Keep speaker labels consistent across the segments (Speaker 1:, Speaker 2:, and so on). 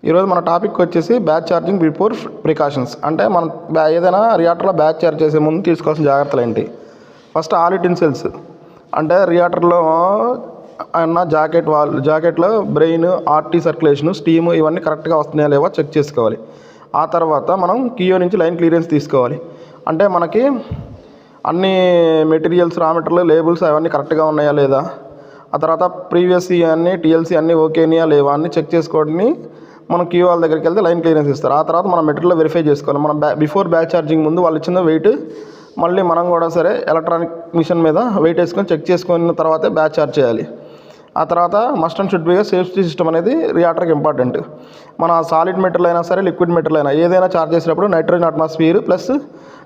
Speaker 1: ఈరోజు మన టాపిక్ వచ్చేసి బ్యాచ్ ఛార్జింగ్ బిఫోర్ ప్రికాషన్స్. అంటే మనం ఏదైనా రియాక్టర్లో బ్యాచ్ ఛార్జ్ చేసే ముందు తీసుకోవాల్సిన జాగ్రత్తలు ఏంటి. ఫస్ట్ ఆల్ యుటెన్సిల్స్ అంటే రియాక్టర్లో ఉన్న జాకెట్లో బ్రెయిన్, ఆర్టీ సర్క్యులేషన్, స్టీమ్ ఇవన్నీ కరెక్ట్గా వస్తున్నాయా లేవో చెక్ చేసుకోవాలి. ఆ తర్వాత మనం కియో నుంచి లైన్ క్లియరెన్స్ తీసుకోవాలి. అంటే మనకి అన్ని మెటీరియల్స్, రా మెటీరియల్, లేబుల్స్ అవన్నీ కరెక్ట్గా ఉన్నాయా లేదా, ఆ తర్వాత ప్రీవియస్ అన్నీ టీఎల్సీ అన్నీ ఓకేనియా లేవా అన్నీ చెక్ చేసుకొని మనం క్యూ వాళ్ళ దగ్గరికి వెళ్తే లైన్ క్లియరెన్స్ ఇస్తారు. ఆ తర్వాత మనం మెటీరియల్ వెరిఫై చేసుకోవాలి. మనం బిఫోర్ బ్యాచ్ ఛార్జింగ్ ముందు వాళ్ళు ఇచ్చిన వెయిట్ మళ్ళీ మనం కూడా సరే ఎలక్ట్రానిక్ మిషన్ మీద వెయిట్ వేసుకొని చెక్ చేసుకున్న తర్వాతే బ్యాచ్ ఛార్జ్ చేయాలి. ఆ తర్వాత మస్ట్ అండ్ షుడ్ బీగా సేఫ్టీ సిస్టమ్ అనేది రియాక్టర్కి ఇంపార్టెంట్. మన సాలిడ్ మెటీరియల్ అయినా సరే, లిక్విడ్ మెటీరియల్ అయినా ఏదైనా ఛార్జ్ చేసినప్పుడు నైట్రోజన్ అట్మాస్ఫియర్ ప్లస్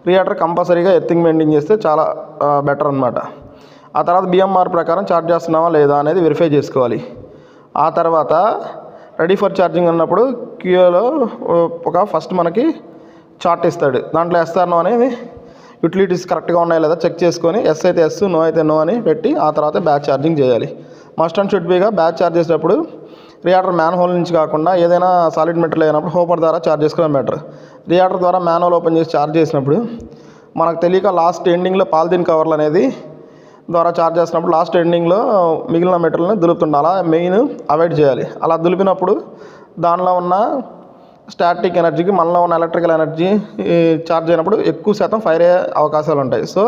Speaker 1: రియాక్టర్ కంపల్సరీగా ఎర్తింగ్ మెయింటైన్ చేస్తే చాలా బెటర్ అనమాట. ఆ తర్వాత బిఎంఆర్ ప్రకారం ఛార్జ్ చేస్తున్నావా లేదా అనేది వెరిఫై చేసుకోవాలి. ఆ తర్వాత రెడీ ఫర్ ఛార్జింగ్ అన్నప్పుడు క్యూలో ఫస్ట్ మనకి చార్ట్ ఇస్తాడు. దాంట్లో ఎస్ఆర్నో అనేది యూటిలిటీస్ కరెక్ట్గా ఉన్నాయా లేదా చెక్ చేసుకొని ఎస్ అయితే ఎస్, నో అయితే నో అని పెట్టి ఆ తర్వాత బ్యాచ్ ఛార్జింగ్ చేయాలి. మస్ట్ అండ్ షుడ్ బీగా బ్యాచ్ ఛార్జ్ చేసేటప్పుడు రియాక్టర్ మ్యాన్ హోల్ నుంచి కాకుండా ఏదైనా సాలిడ్ మెటీరియల్ అయినప్పుడు హోపర్ ద్వారా ఛార్జ్ చేసుకోవడం బెటర్. రియాక్టర్ ద్వారా మ్యాన్ హోల్ ఓపెన్ చేసి ఛార్జ్ చేసినప్పుడు మనకు తెలియక లాస్ట్ ఎండింగ్లో పాలిథిన్ కవర్లు అనేది ద్వారా ఛార్జ్ చేసినప్పుడు లాస్ట్ ఎండింగ్లో మిగిలిన మెటీరియల్ని దులుపుతుండాలి. అలా మెయిన్ అవాయిడ్ చేయాలి. అలా దులిపినప్పుడు దానిలో ఉన్న స్టాటిక్ ఎనర్జీకి మనలో ఉన్న ఎలక్ట్రికల్ ఎనర్జీ ఛార్జ్ అయినప్పుడు ఎక్కువ శాతం ఫైర్ అయ్యే అవకాశాలు ఉంటాయి. సో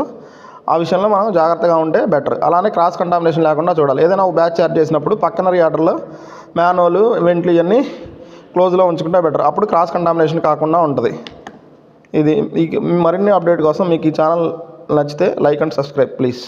Speaker 1: ఆ విషయంలో మనం జాగ్రత్తగా ఉంటే బెటర్. అలానే క్రాస్ కంటామినేషన్ లేకుండా చూడాలి. ఏదైనా ఒక బ్యాచ్ ఛార్జ్ చేసినప్పుడు పక్కన రియాక్టర్లో మ్యాన్హోల్, వెంట్లు ఇవన్నీ క్లోజ్లో ఉంచుకుంటే బెటర్. అప్పుడు క్రాస్ కంటామినేషన్ కాకుండా ఉంటుంది. ఇది మరిన్ని అప్డేట్ కోసం మీకు ఈ ఛానల్ నచ్చితే లైక్ అండ్ సబ్స్క్రైబ్ ప్లీజ్.